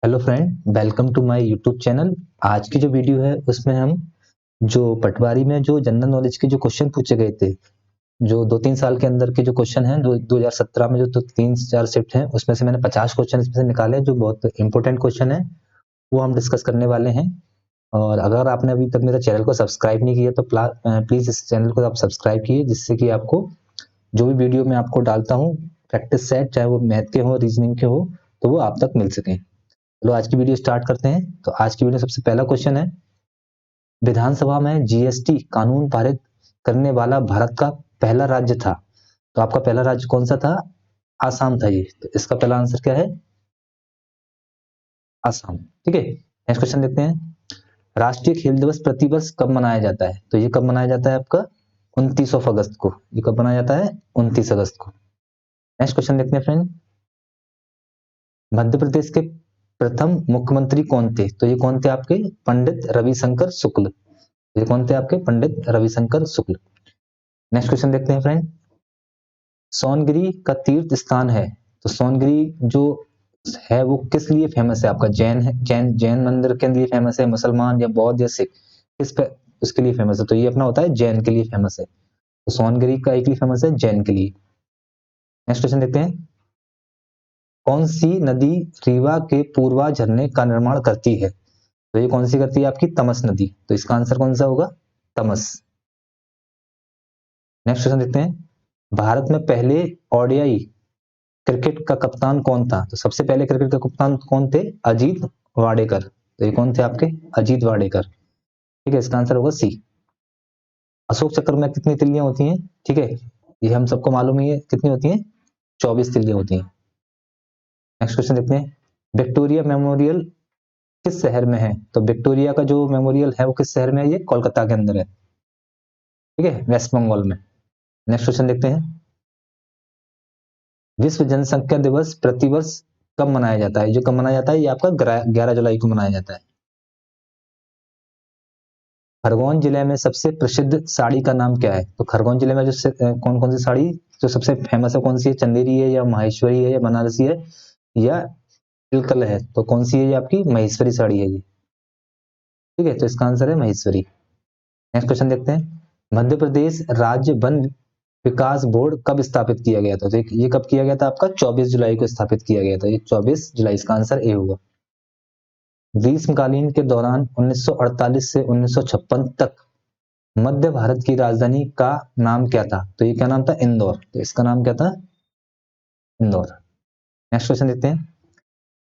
Hello friend, welcome to my YouTube channel. आज की जो वीडियो है उसमें हम जो पटवारी में जो जनरल नॉलेज के जो क्वेश्चन पूछे गए थे, जो 2-3 साल के अंदर के जो क्वेश्चन हैं, 2017 में जो 3-4 शिफ्ट हैं, उसमें से मैंने 50 क्वेश्चन इसमें से निकाले जो बहुत इंपॉर्टेंट क्वेश्चन है, वो हम डिस्कस करने वाले हैं। और अगर आपने अभी तक मेरे चैनल को सब्सक्राइब नहीं किया तो प्लीज़ इस चैनल को आप सब्सक्राइब कीजिए, जिससे कि आपको जो भी वीडियो मैं आपको डालता हूँ प्रैक्टिस सेट, चाहे वो मैथ के हो, रीजनिंग के हो, तो वो आप तक मिल सकें। चलो आज की वीडियो स्टार्ट करते हैं। तो आज की वीडियो सबसे पहला क्वेश्चन है, विधानसभा में जीएसटी कानून पारित करने वाला भारत का पहला राज्य था। तो आपका पहला राज्य कौन सा था? आसाम था ये। तो इसका पहला आंसर क्या है? आसाम। ठीक है, नेक्स्ट क्वेश्चन देखते हैं। राष्ट्रीय खेल दिवस प्रतिवर्ष कब मनाया जाता है? तो ये कब मनाया जाता है आपका? 29 अगस्त को। ये कब मनाया जाता है? 29 अगस्त को। नेक्स्ट क्वेश्चन देखते हैं फ्रेंड। मध्य प्रदेश के प्रथम मुख्यमंत्री कौन थे? तो ये कौन थे आपके? पंडित रविशंकर शुक्ल। ये कौन थे आपके? पंडित रविशंकर शुक्ल। नेक्स्ट क्वेश्चन देखते हैं फ्रेंड। सोनगिरी का तीर्थ स्थान है, तो सोनगिरी जो है वो किस लिए फेमस है आपका? जैन है, जैन मंदिर के लिए फेमस है, मुसलमान या बौद्ध या सिख, किस पे उसके लिए फेमस है? तो ये अपना होता है जैन के लिए फेमस है। तो सोनगिरी का एक लिए फेमस है, जैन के लिए। नेक्स्ट क्वेश्चन देखते हैं। कौन सी नदी रीवा के पूर्वा झरने का निर्माण करती है? तो ये कौन सी करती है आपकी? तमस नदी। तो इसका आंसर कौन सा होगा? तमस। नेक्स्ट क्वेश्चन देखते हैं। भारत में पहले ओडीआई क्रिकेट का कप्तान कौन था? तो सबसे पहले क्रिकेट का कप्तान कौन थे? अजीत वाडेकर। तो ये कौन थे आपके? अजीत वाडेकर। ठीक है, इसका आंसर होगा सी। अशोक चक्र में कितनी तिल्लियां होती हैं? ठीक है, ये हम सबको मालूम ही है, कितनी होती हैं? 24 तिल्लियां होती हैं। नेक्स्ट क्वेश्चन देखते हैं। विक्टोरिया मेमोरियल किस शहर में है? तो विक्टोरिया का जो मेमोरियल है वो किस शहर में है? ये कोलकाता के अंदर है। ठीक है, वेस्ट बंगाल में। नेक्स्ट क्वेश्चन देखते हैं। विश्व जनसंख्या दिवस प्रतिवर्ष कब मनाया जाता है? जो कब मनाया जाता है? ये आपका 11 जुलाई को मनाया जाता है। खरगोन जिले में सबसे प्रसिद्ध साड़ी का नाम क्या है? तो खरगोन जिले में जो कौन कौन सी साड़ी जो सबसे फेमस है, कौन सी है? चंदेरी है, या माहेश्वरी है, या बनारसी है, या इलकल है? तो कौन सी है ये आपकी? महेश्वरी साड़ी है ये। ठीक है, तो इसका आंसर है महेश्वरी। नेक्स्ट क्वेश्चन देखते हैं। मध्य प्रदेश राज्य वन विकास बोर्ड कब स्थापित किया गया था? तो ये कब किया गया था आपका? 24 जुलाई को स्थापित किया गया था। ये 24 जुलाई, इसका आंसर ए होगा। ग्रीष्मकालीन के दौरान 1948 से 1956 तक मध्य भारत की राजधानी का नाम क्या था? तो ये क्या नाम था? इंदौर। तो इसका नाम क्या था? इंदौर। नेक्स्ट क्वेश्चन देखते हैं।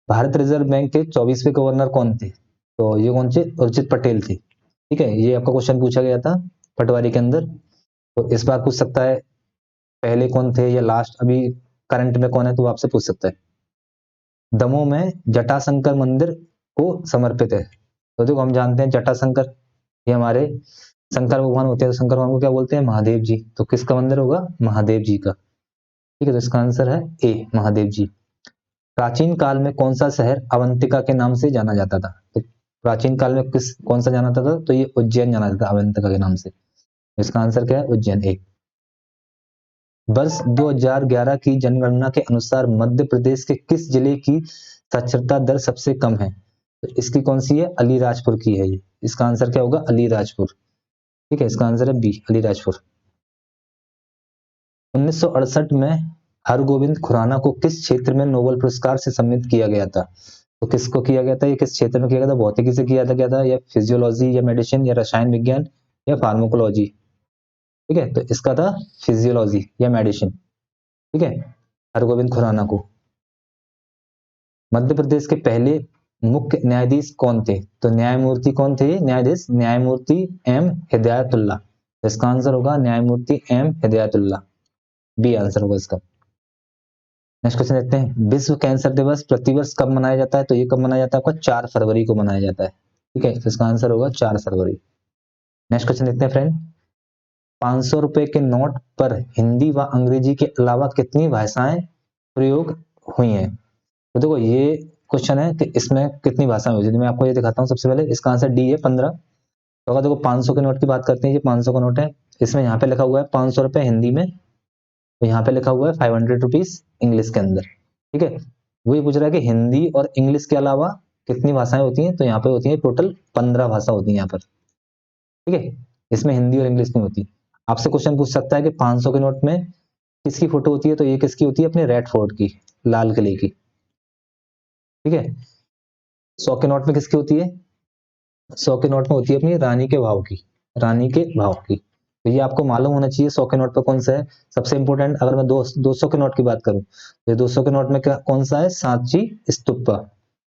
भारत रिजर्व बैंक के 24वें गवर्नर कौन थे? तो ये कौन थे? उर्जित पटेल थे। ठीक है, ये आपका क्वेश्चन पूछा गया था पटवारी के अंदर। तो इस बार पूछ सकता है पहले कौन थे या लास्ट, अभी करंट में कौन है, तो आपसे पूछ सकता है। दमोह में जटाशंकर मंदिर को समर्पित है। तो देखो, हम जानते हैं जटाशंकर ये हमारे शंकर भगवान होते हैं। तो शंकर भगवान को क्या बोलते हैं? महादेव जी। तो किसका मंदिर होगा? महादेव जी का। ठीक है, तो इसका आंसर है ए, महादेव जी। प्राचीन काल में कौन सा शहर अवंतिका के नाम से जाना जाता था? तो प्राचीन काल में कौन सा जाना जाता था? तो ये उज्जैन जाना जाता था अवंतिका के नाम से। इसका आंसर क्या है? उज्जैन, ए। वर्ष 2011 की जनगणना के अनुसार मध्य प्रदेश के किस जिले की साक्षरता दर सबसे कम है? तो इसकी कौन सी है? अलीराजपुर की है ये। इसका आंसर क्या होगा? अलीराजपुर। ठीक है, इसका आंसर है बी, अलीराजपुर। 1968 में हरगोविंद खुराना को किस क्षेत्र में नोबेल पुरस्कार से सम्मानित किया गया था? तो किसको किया गया था? ये किस क्षेत्र में किया गया था? भौतिकी से किया था, या फिजियोलॉजी, या मेडिसिन, या रसायन विज्ञान, या फार्माकोलॉजी? ठीक है, तो इसका था फिजियोलॉजी या मेडिसिन। ठीक है, हरगोविंद खुराना को। मध्य प्रदेश के पहले मुख्य न्यायाधीश कौन थे? तो न्यायमूर्ति कौन थे? न्यायाधीश न्यायमूर्ति एम हिदायतुल्ला। इसका आंसर होगा न्यायमूर्ति एम हिदायतुल्ला, बी आंसर होगा इसका। नेक्स्ट क्वेश्चन देखते हैं। विश्व कैंसर दिवस प्रतिवर्ष कब मनाया जाता है? तो ये कब मनाया जाता है आपका? 4 फरवरी को मनाया जाता है। ठीक है, तो इसका आंसर होगा 4 फरवरी। नेक्स्ट क्वेश्चन देखते हैं फ्रेंड। 500 रुपए के नोट पर हिंदी व अंग्रेजी के अलावा कितनी भाषाएं प्रयोग हुई हैं? तो देखो, ये क्वेश्चन है कि इसमें कितनी भाषाएं हुई थी। मैं आपको ये दिखाता हूँ। सबसे पहले इसका आंसर डी है, 15। तो अगर देखो 500 के नोट की बात करते हैं, ये 500 का नोट है। इसमें यहाँ पे लिखा हुआ है 500 रुपए हिंदी में, तो यहाँ पे लिखा हुआ है 500 रुपीज इंग्लिश के अंदर। ठीक है, वो ये पूछ रहा है कि हिंदी और इंग्लिश के अलावा कितनी भाषाएं होती हैं, तो यहाँ पे होती है टोटल 15 भाषा होती है यहाँ पर, ठीक है। इसमें हिंदी और इंग्लिश नहीं होती। आपसे क्वेश्चन पूछ सकता है कि 500 के नोट में किसकी फोटो होती है, तो ये किसकी होती है, अपने रेड फोर्ट की, लाल किले की, ठीक है। 100 के नोट में किसकी होती है, 100 के नोट में होती है अपनी रानी के भाव की, रानी के भाव की। तो ये आपको मालूम होना चाहिए 100 के नोट पे कौन सा है सबसे इंपॉर्टेंट। अगर मैं 200 के नोट की बात करूं, तो 200 के नोट में क्या कौन सा है, सांची स्तूपा,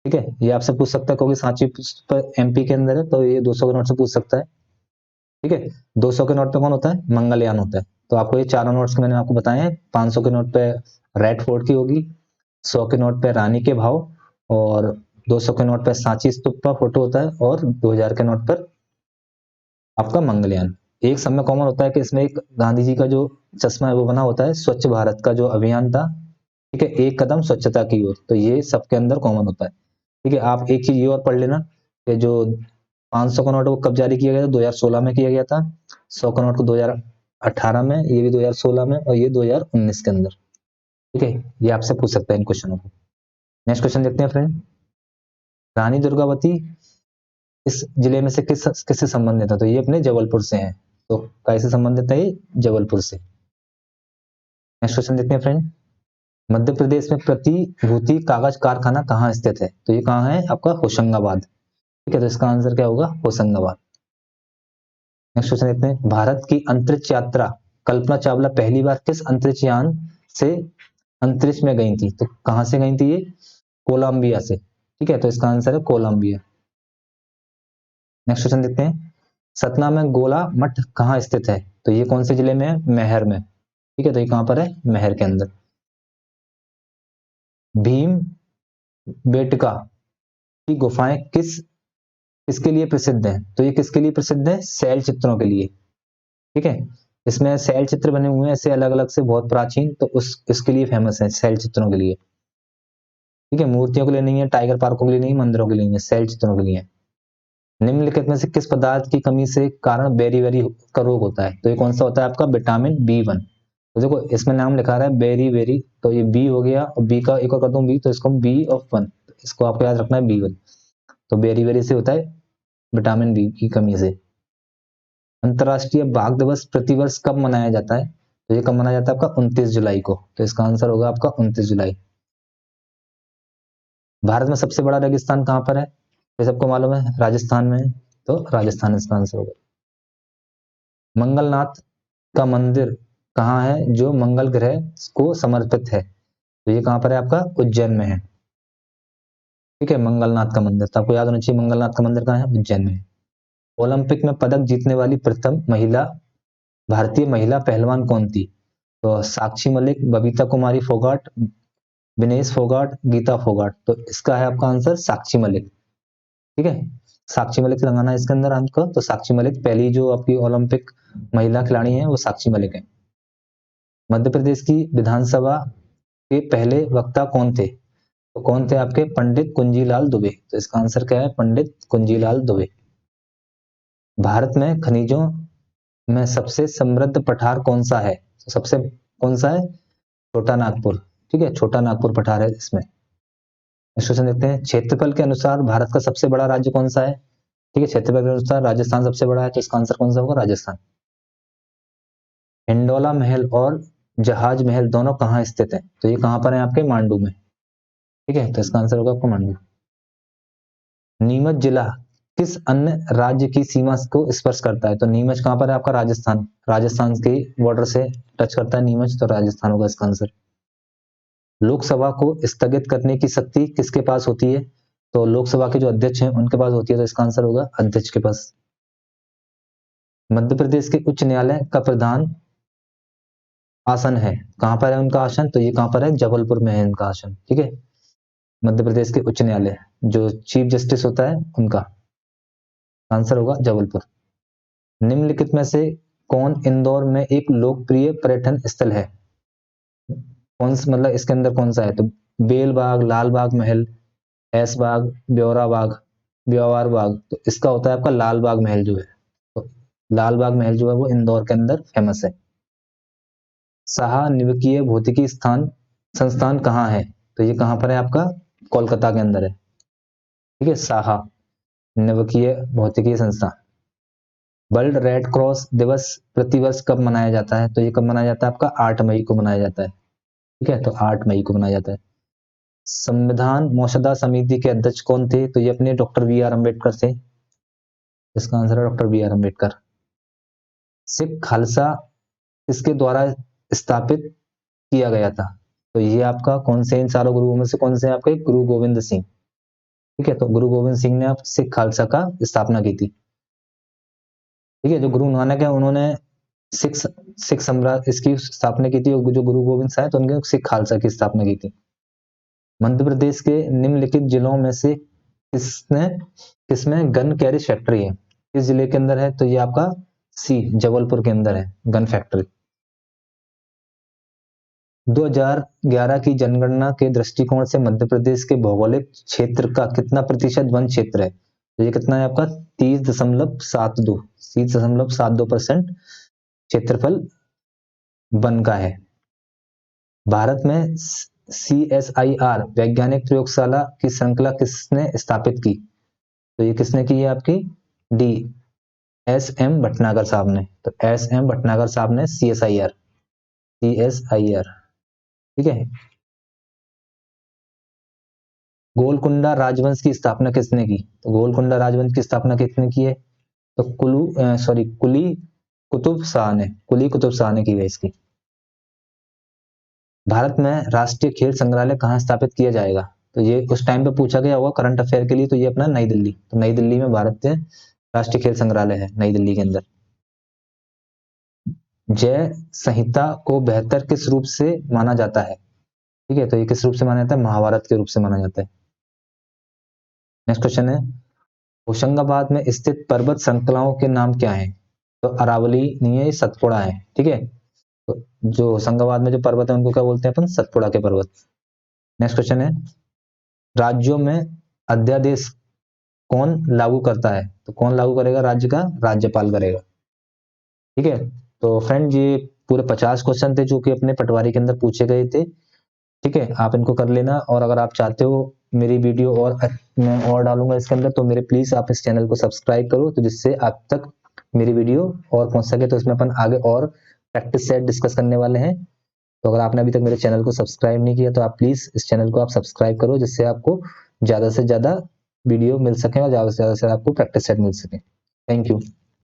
ठीक है। ये आपसे पूछ सकता है क्योंकि सांची स्तूपा एमपी के अंदर है, तो ये 200 के नोट से पूछ सकता है, ठीक है। 200 के नोट पे कौन होता है, मंगलयान होता है। तो आपको ये चारों नोट्स मैंने आपको बताए हैं। 500 के नोट पे रेड फोर्ट की होगी, 100 के नोट पे रानी के भाव, और 200 के नोट पे सांची स्तूप का फोटो होता है, और 2000 के नोट पर आपका मंगलयान। एक सब में कॉमन होता है कि इसमें एक गांधी जी का जो चश्मा है वो बना होता है, स्वच्छ भारत का जो अभियान था, ठीक है, एक कदम स्वच्छता की ओर, तो ये सबके अंदर कॉमन होता है, ठीक है। आप एक चीज ये और पढ़ लेना कि जो 500 का नोट वो कब जारी किया गया था, 2016 में किया गया था। 100 का नोट को 2018 में, ये भी 2016 में, और ये 2019 के अंदर, ठीक है। ये आपसे पूछ सकता है इन क्वेश्चनों को। नेक्स्ट क्वेश्चन देखते हैं फ्रेंड। रानी दुर्गावती इस जिले में से किससे संबंधित है, तो ये अपने जबलपुर से है। तो कैसे संबंधित है ये, जबलपुर से। नेक्स्ट क्वेश्चन देखते हैं फ्रेंड। मध्य प्रदेश में प्रतिभूति कागज कारखाना कहाँ स्थित है, तो ये कहाँ है आपका, होशंगाबाद, ठीक है। तो इसका आंसर क्या होगा, होशंगाबाद। नेक्स्ट क्वेश्चन देखते हैं। भारत की अंतरिक्ष यात्रा कल्पना चावला पहली बार किस अंतरिक्ष यान से अंतरिक्ष में गई थी, तो कहां से गई थी ये, कोलंबिया से, ठीक है। तो इसका आंसर है कोलंबिया। नेक्स्ट क्वेश्चन देखते हैं। सतना में गोला मठ कहाँ स्थित है, तो ये कौन से जिले में है, मैहर में, ठीक है। तो ये कहां पर है, मैहर के अंदर। भीम बेटका की गुफाएं किसके लिए प्रसिद्ध है, तो ये किसके लिए प्रसिद्ध है, शैल चित्रों के लिए, ठीक है। इसमें शैल चित्र बने हुए हैं ऐसे अलग अलग से बहुत प्राचीन, तो उस इसके लिए फेमस है, शैल चित्रों के लिए, ठीक है। मूर्तियों के लिए नहीं है, टाइगर पार्कों के लिए नहीं, मंदिरों के लिए नहीं है, शैल चित्रों के लिए। निम्नलिखित में से किस पदार्थ की कमी से कारण बेरी बेरी का रोग होता है, तो ये कौन सा होता है आपका, विटामिन B1। तो देखो इसमें नाम लिखा रहा है बेरी बेरी, तो ये बी हो गया, और बी का एक और कर दूं बी, तो इसको B1, इसको आपको याद रखना है B1। तो बेरी बेरी से होता है विटामिन बी की कमी से। अंतरराष्ट्रीय बाघ दिवस प्रतिवर्ष कब मनाया जाता है, तो ये कब मनाया जाता है आपका, 29 जुलाई को। तो इसका आंसर होगा आपका 29 जुलाई। भारत में सबसे बड़ा रेगिस्तान कहाँ पर है, ये सबको मालूम है, राजस्थान में है। तो राजस्थान इसका आंसर होगा। मंगलनाथ का मंदिर कहाँ है जो मंगल ग्रह को समर्पित है, तो ये कहाँ पर है आपका, उज्जैन में है, ठीक है। मंगलनाथ का मंदिर, तो आपको याद होना चाहिए मंगलनाथ का मंदिर कहाँ है, उज्जैन में। ओलंपिक में पदक जीतने वाली प्रथम महिला भारतीय महिला पहलवान कौन थी, तो साक्षी मलिक, बबीता कुमारी फोगाट, विनेश फोगाट, गीता फोगाट। तो इसका है आपका आंसर साक्षी मलिक, ठीक है। साक्षी मलिक लगाना है इसके अंदर आपको, तो साक्षी मलिक पहली जो आपकी ओलंपिक महिला खिलाड़ी है वो साक्षी मलिक है। मध्य प्रदेश की विधानसभा के पहले वक्ता कौन थे, तो कौन थे आपके, पंडित कुंजीलाल दुबे। तो इसका आंसर क्या है, पंडित कुंजीलाल दुबे। भारत में खनिजों में सबसे समृद्ध पठार कौन सा है, तो सबसे कौन सा है, छोटा नागपुर, ठीक है, छोटा नागपुर पठार है इसमें। क्वेश्चन देखते हैं। क्षेत्रफल के अनुसार भारत का सबसे बड़ा राज्य कौन सा है, ठीक है। क्षेत्रफल के अनुसार राजस्थान सबसे बड़ा है, तो इसका आंसर कौन सा होगा, राजस्थान। हिंडोला महल और जहाज महल दोनों कहाँ स्थित है, तो ये कहाँ पर है आपके, मांडू में, ठीक है। तो इसका आंसर होगा आपका मांडू। नीमच जिला किस अन्य राज्य की सीमा को स्पर्श करता है, तो नीमच कहाँ पर है आपका, राजस्थान, राजस्थान के बॉर्डर से टच करता है नीमच, तो राजस्थान होगा इसका आंसर। लोकसभा को स्थगित करने की शक्ति किसके पास होती है, तो लोकसभा के जो अध्यक्ष हैं उनके पास होती है, तो इसका आंसर होगा अध्यक्ष के पास। मध्य प्रदेश के उच्च न्यायालय का प्रधान आसन है, कहां पर है उनका आसन, तो ये कहां पर है, जबलपुर में है उनका आसन, ठीक है। मध्य प्रदेश के उच्च न्यायालय जो चीफ जस्टिस होता है उनका आंसर होगा जबलपुर। निम्नलिखित में से कौन इंदौर में एक लोकप्रिय पर्यटन स्थल है, कौन सा मतलब इसके अंदर कौन सा है, तो बेल बाग, लाल बाग महल, ऐस बाग, ब्योरा बाग, ब्योवार बाग। तो इसका होता है आपका लाल बाग महल जो है, तो लाल बाग महल जो है वो इंदौर के अंदर फेमस है। सहानिवकीय भौतिकी स्थान संस्थान कहाँ है, तो ये कहाँ पर है आपका, कोलकाता के अंदर है। ठीक है, साहा नाभिकीय भौतिकीय संस्था। वर्ल्ड रेड क्रॉस दिवस प्रतिवर्ष कब मनाया जाता है, तो ये कब मनाया जाता है आपका 8 मई को मनाया जाता है। ठीक है, तो 8 मई को मनाया जाता है। संविधान मसौदा समिति के अध्यक्ष कौन थे, तो ये अपने डॉक्टर बी आर अम्बेडकर थे। इसका आंसर है doctor B R Ambedkar. Sikh Khalsa किसके द्वारा स्थापित किया गया था, तो ये आपका कौन से इन चारों गुरुओं में से कौन से आपके, गुरु गोविंद सिंह। ठीक है, तो गुरु गोविंद सिंह ने आप सिख खालसा का स्थापना की थी। ठीक है, जो गुरु नानक है उन्होंने सिख सिख सम्राट इसकी स्थापना की थी, जो गुरु गोविंद साहब तो उनके सिख खालसा की स्थापना की थी। मध्य प्रदेश के निम्नलिखित जिलों में से किसमें गन कैरिज फैक्ट्री है, किस जिले के अंदर है, तो ये आपका सी जबलपुर के अंदर है गन फैक्ट्री। 2011 की जनगणना के दृष्टिकोण से मध्य प्रदेश के भौगोलिक क्षेत्र का कितना प्रतिशत वन क्षेत्र है, तो ये कितना है आपका 30.72% क्षेत्रफल वन का है। भारत में CSIR वैज्ञानिक प्रयोगशाला की श्रृंखला किसने स्थापित की, तो ये किसने की है आपकी, डी SM भटनागर साहब ने। तो SM भटनागर साहब ने CSIR ठीक है। गोलकुंडा राजवंश की स्थापना किसने की, तो गोलकुंडा राजवंश की स्थापना किसने की है, तो कुली कुतुब शाह ने की है इसकी। भारत में राष्ट्रीय खेल संग्रहालय कहाँ स्थापित किया जाएगा, तो ये उस टाइम पे पूछा गया होगा करंट अफेयर के लिए, तो ये अपना नई दिल्ली, तो नई दिल्ली में भारतीय राष्ट्रीय खेल संग्रहालय है नई दिल्ली के अंदर। जय संहिता को बेहतर किस रूप से माना जाता है, ठीक है, तो ये किस रूप से माना जाता है, महाभारत के रूप से माना जाता है। नेक्स्ट क्वेश्चन है, होशंगाबाद में स्थित पर्वत श्रृंखलाओं के नाम क्या है, तो अरावली नहीं है, सतपुड़ा है। ठीक है, तो जो होशंगाबाद में जो पर्वत है उनको क्या बोलते हैं अपन, सतपुड़ा के पर्वत। नेक्स्ट क्वेश्चन है, राज्यों में अध्यादेश कौन लागू करता है, तो कौन लागू करेगा, राज्य का राज्यपाल करेगा। ठीक है, तो फ्रेंड ये पूरे 50 क्वेश्चन थे जो कि अपने पटवारी के अंदर पूछे गए थे। ठीक है, आप इनको कर लेना, और अगर आप चाहते हो मेरी वीडियो और मैं और डालूंगा इसके अंदर, तो मेरे प्लीज आप इस चैनल को सब्सक्राइब करो, तो जिससे आप तक मेरी वीडियो और पहुंच सके। तो इसमें अपन आगे और प्रैक्टिस सेट डिस्कस करने वाले हैं। तो अगर आपने अभी तक मेरे चैनल को सब्सक्राइब नहीं किया तो आप प्लीज इस चैनल को आप सब्सक्राइब करो, जिससे आपको ज्यादा से ज्यादा वीडियो मिल सके और ज्यादा से ज्यादा आपको प्रैक्टिस सेट मिल सके। Thank you.